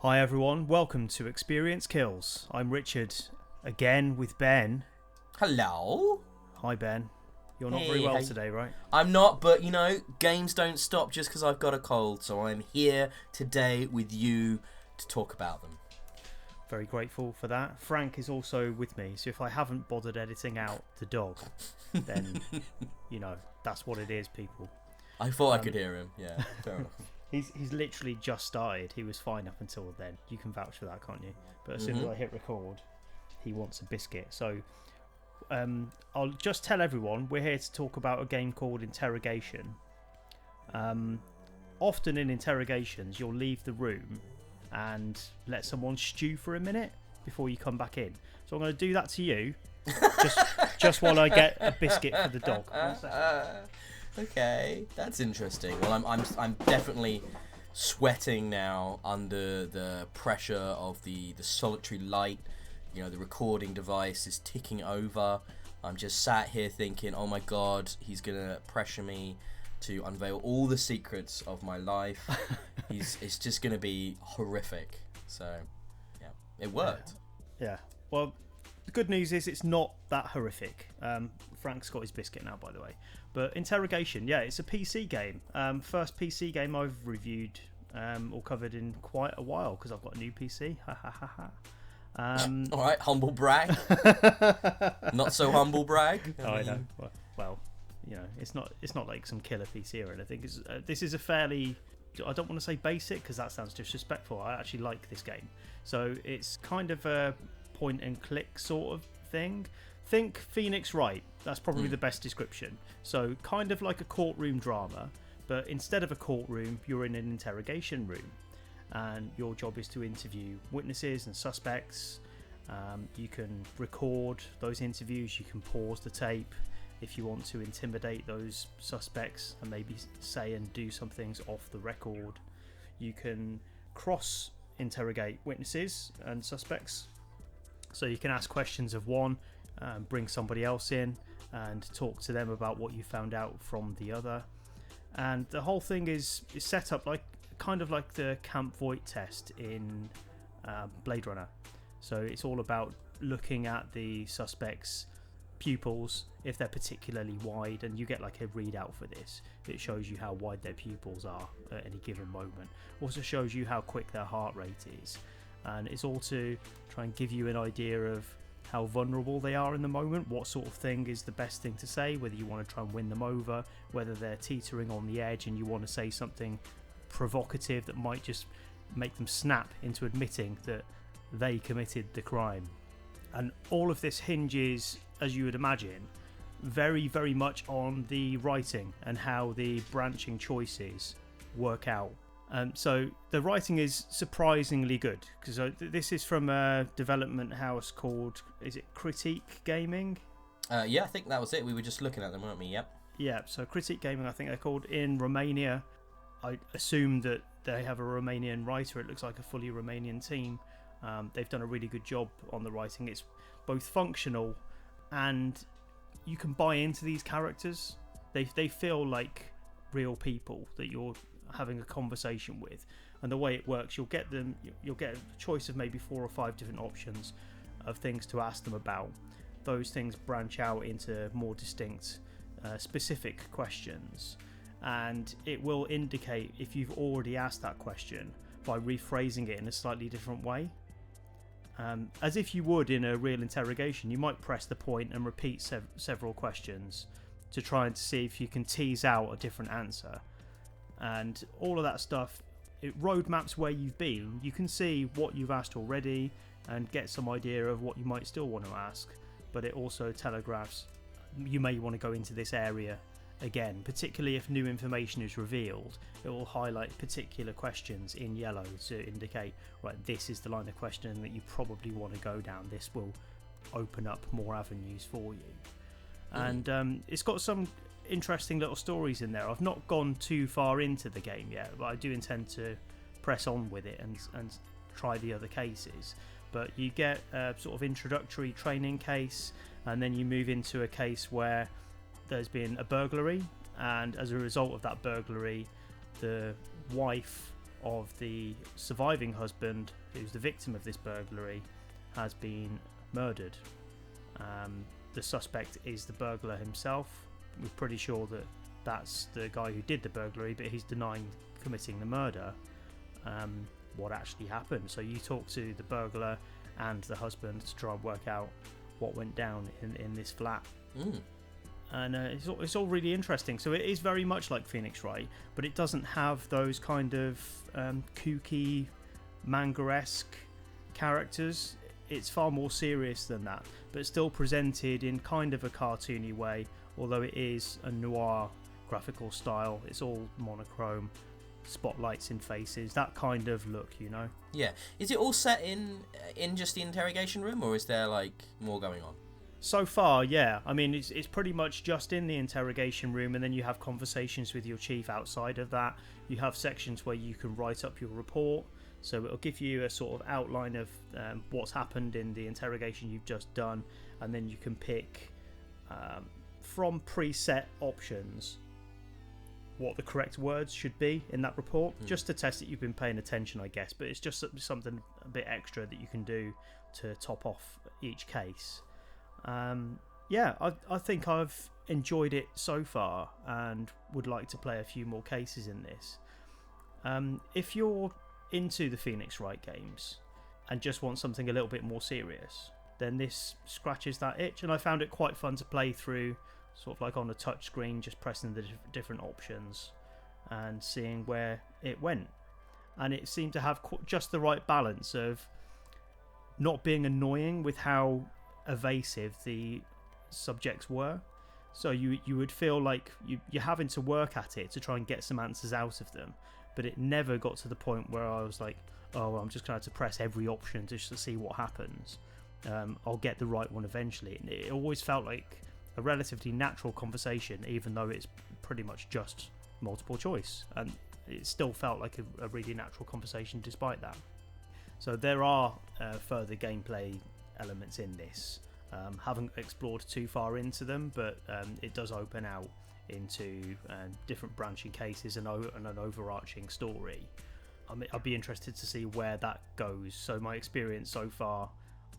Hi everyone, welcome to Experience Kills. I'm Richard, again with Ben. Hello. Hi Ben. You're not very well today, right? I'm not, but you know, games don't stop just because I've got a cold, so I'm here today with you to talk about them. Very grateful for that. Frank is also with me, so if I haven't bothered editing out the dog, then, you know, that's what it is, people. I thought I could hear him, yeah, fair enough. He's literally just started. He was fine up until then. You can vouch for that, can't you? But as soon as I hit record, he wants a biscuit. So I'll just tell everyone we're here to talk about a game called Interrogation. Often in interrogations, you'll leave the room and let someone stew for a minute before you come back in. So I'm going to do that to you, just while I get a biscuit for the dog. 1 second. Okay, that's interesting. Well, I'm definitely sweating now under the pressure of the solitary light. You know, the recording device is ticking over. I'm just sat here thinking, oh my god, he's gonna pressure me to unveil all the secrets of my life. It's just gonna be horrific. So, yeah, it worked. Yeah. Well, the good news is it's not that horrific. Frank's got his biscuit now, by the way. But Interrogation, yeah, it's a PC game. First PC game I've reviewed or covered in quite a while because I've got a new PC. All right, humble brag. Not so humble brag. I know. Well, you know, it's not like some killer PC or anything. This is a fairly, I don't want to say basic because that sounds disrespectful. I actually like this game. So it's kind of a point and click sort of thing. Think Phoenix Wright. That's probably the best description. So kind of like a courtroom drama, but instead of a courtroom, you're in an interrogation room, and your job is to interview witnesses and suspects. You can record those interviews. You can pause the tape if you want to intimidate those suspects and maybe say and do some things off the record. You can cross interrogate witnesses and suspects. So you can ask questions of one, bring somebody else in and talk to them about what you found out from the other. And the whole thing is set up like kind of like the Camp Voight test in Blade Runner. So it's all about looking at the suspects' pupils, if they're particularly wide, and you get like a readout for this. It shows you how wide their pupils are at any given moment. Also shows you how quick their heart rate is. And it's all to try and give you an idea of how vulnerable they are in the moment, what sort of thing is the best thing to say, whether you want to try and win them over, whether they're teetering on the edge and you want to say something provocative that might just make them snap into admitting that they committed the crime. And all of this hinges, as you would imagine, very, very much on the writing and how the branching choices work out. So the writing is surprisingly good because this is from a development house called, is it Critique Gaming? Yeah, I think that was it. We were just looking at them, weren't we? Yep. Yeah, so Critique Gaming, I think they're called, in Romania. I assume that they have a Romanian writer. It looks like a fully Romanian team. They've done a really good job on the writing. It's both functional and you can buy into these characters. They feel like real people that you're having a conversation with, and the way it works, you'll get a choice of maybe 4 or 5 different options of things to ask them about. Those things branch out into more distinct specific questions, and it will indicate if you've already asked that question by rephrasing it in a slightly different way, as if you would in a real interrogation. You might press the point and repeat several questions to try and see if you can tease out a different answer. And all of that stuff, it roadmaps where you've been. You can see what you've asked already and get some idea of what you might still want to ask, but it also telegraphs you may want to go into this area again, particularly if new information is revealed. It will highlight particular questions in yellow to indicate, right, this is the line of questioning that you probably want to go down. This will open up more avenues for you. And it's got some interesting little stories in there. I've not gone too far into the game yet, but I do intend to press on with it and try the other cases. But you get a sort of introductory training case, and then you move into a case where there's been a burglary, and as a result of that burglary, the wife of the surviving husband, who's the victim of this burglary, has been murdered. The suspect is the burglar himself. We're pretty sure that that's the guy who did the burglary, but he's denying committing the murder. What actually happened? So you talk to the burglar and the husband to try and work out what went down in this flat. And it's all really interesting. So it is very much like Phoenix Wright, but it doesn't have those kind of kooky, manga-esque characters. It's far more serious than that, but still presented in kind of a cartoony way, although it is a noir graphical style. It's all monochrome, spotlights in faces, that kind of look, you know. Yeah. Is it all set in just the interrogation room, or is there like more going on? So far, yeah. I mean, it's pretty much just in the interrogation room, and then you have conversations with your chief outside of that. You have sections where you can write up your report, so it'll give you a sort of outline of what's happened in the interrogation you've just done, and then you can pick from preset options what the correct words should be in that report, just to test that you've been paying attention, I guess. But it's just something a bit extra that you can do to top off each case. Yeah, I think I've enjoyed it so far and would like to play a few more cases in this. If you're into the Phoenix Wright games and just want something a little bit more serious, then this scratches that itch, and I found it quite fun to play through, sort of like on a touch screen, just pressing the different options and seeing where it went. And it seemed to have just the right balance of not being annoying with how evasive the subjects were. So you would feel like you're having to work at it to try and get some answers out of them, but it never got to the point where I was like, oh, I'm just going to have to press every option just to see what happens. I'll get the right one eventually. And it always felt like a relatively natural conversation, even though it's pretty much just multiple choice, and it still felt like a really natural conversation despite that. So there are further gameplay elements in this. Haven't explored too far into them, but it does open out into different branching cases and an overarching story. I'd be interested to see where that goes. So my experience so far,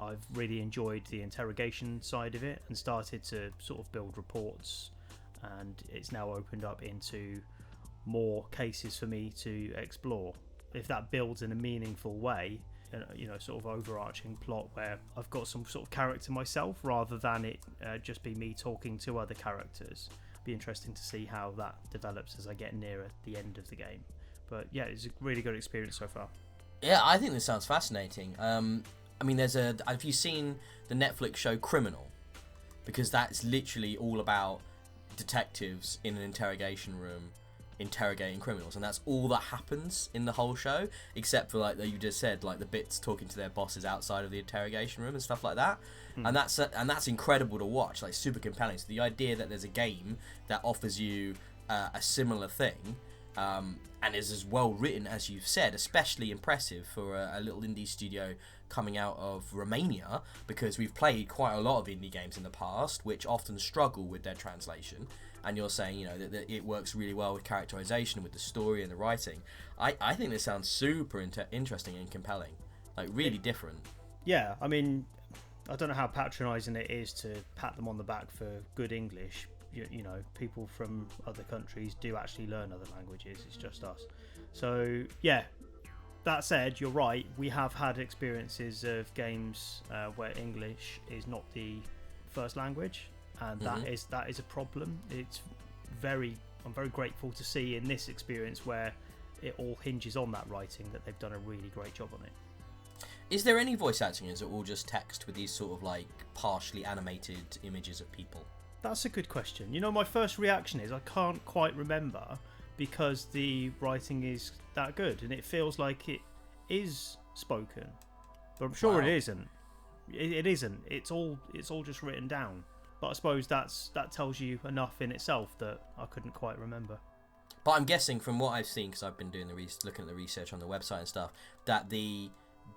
I've really enjoyed the interrogation side of it and started to sort of build reports, and it's now opened up into more cases for me to explore. If that builds in a meaningful way, you know, sort of overarching plot where I've got some sort of character myself rather than it just be me talking to other characters. Be interesting to see how that develops as I get nearer the end of the game. But yeah, it's a really good experience so far. Yeah, I think this sounds fascinating. I mean, have you seen the Netflix show Criminal? Because that's literally all about detectives in an interrogation room interrogating criminals, and that's all that happens in the whole show, except for, like you just said, like the bits talking to their bosses outside of the interrogation room and stuff like that. And that's incredible to watch, like super compelling. So the idea that there's a game that offers you a similar thing, and is as well written as you've said, especially impressive for a little indie studio coming out of Romania, because we've played quite a lot of indie games in the past which often struggle with their translation. And you're saying, you know, that it works really well with characterization, with the story and the writing. I think this sounds super interesting and compelling, like really different. Yeah, I mean, I don't know how patronising it is to pat them on the back for good English. You know, people from other countries do actually learn other languages. It's just us. So yeah, that said, you're right. We have had experiences of games where English is not the first language. And that is a problem. I'm very grateful to see in this experience where it all hinges on that writing, that they've done a really great job on it. Is there any voice acting, or is it all just text with these sort of like partially animated images of people? That's a good question. You know, my first reaction is I can't quite remember, because the writing is that good and it feels like it is spoken, but I'm sure it isn't. It isn't. It's all just written down. But I suppose that tells you enough in itself that I couldn't quite remember. But I'm guessing from what I've seen, because I've been doing looking at the research on the website and stuff, that the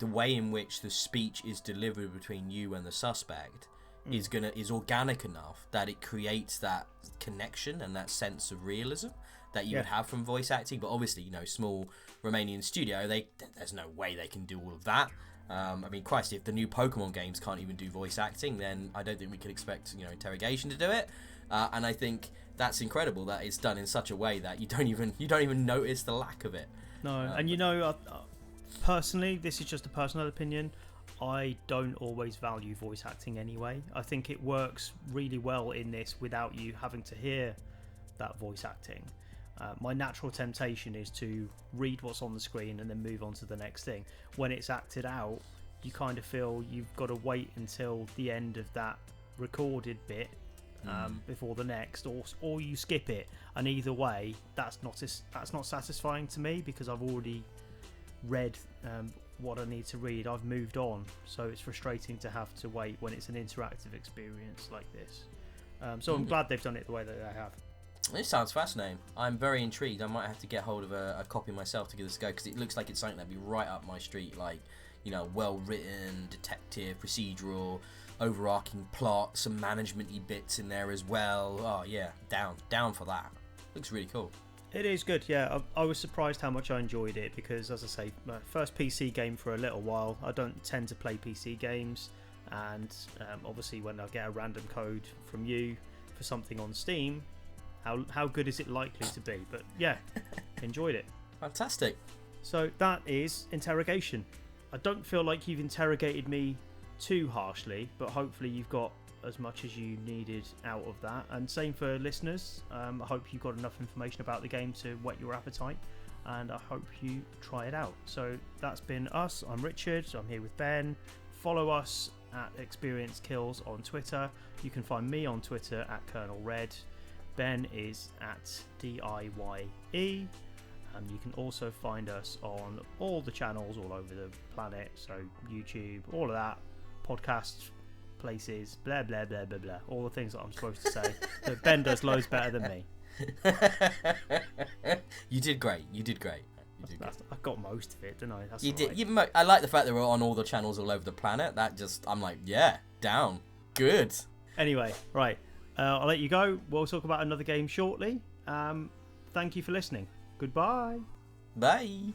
way in which the speech is delivered between you and the suspect is organic enough that it creates that connection and that sense of realism that you would have from voice acting. But obviously, you know, small Romanian studio, there's no way they can do all of that. I mean, Christ, if the new Pokemon games can't even do voice acting, then I don't think we could expect, you know, Interrogation to do it. And I think that's incredible that it's done in such a way that you don't even notice the lack of it. No, and you know, personally, this is just a personal opinion. I don't always value voice acting anyway. I think it works really well in this without you having to hear that voice acting. My natural temptation is to read what's on the screen and then move on to the next thing. When it's acted out, you kind of feel you've got to wait until the end of that recorded bit before the next, or you skip it. And either way, that's not satisfying to me, because I've already read what I need to read. I've moved on, so it's frustrating to have to wait when it's an interactive experience like this. So I'm glad they've done it the way that they have. This sounds fascinating. I'm very intrigued. I might have to get hold of a copy myself to give this a go, because it looks like it's something that'd be right up my street. Like, you know, well written, detective, procedural, overarching plot, some management-y bits in there as well. Oh yeah, down for that. Looks really cool. It is good, yeah. I was surprised how much I enjoyed it, because, as I say, my first PC game for a little while. I don't tend to play PC games, and obviously when I get a random code from you for something on Steam, how good is it likely to be? But yeah, enjoyed it. Fantastic. So that is Interrogation. I don't feel like you've interrogated me too harshly, but hopefully you've got as much as you needed out of that. And same for listeners. I hope you got enough information about the game to whet your appetite, and I hope you try it out. So that's been us. I'm Richard. I'm here with Ben. Follow us at Experience Kills on Twitter. You can find me on Twitter at Colonel Red. Ben is at DIYE. You can also find us on all the channels all over the planet, so YouTube, all of that, podcasts, places, blah blah blah blah blah, all the things that I'm supposed to say. But Ben does loads better than me. You did great. I got most of it, didn't I? That's you all did. right. I like the fact that we're on all the channels all over the planet. I'm like, yeah, down, good. Anyway, right. I'll let you go. We'll talk about another game shortly. Thank you for listening. Goodbye. Bye.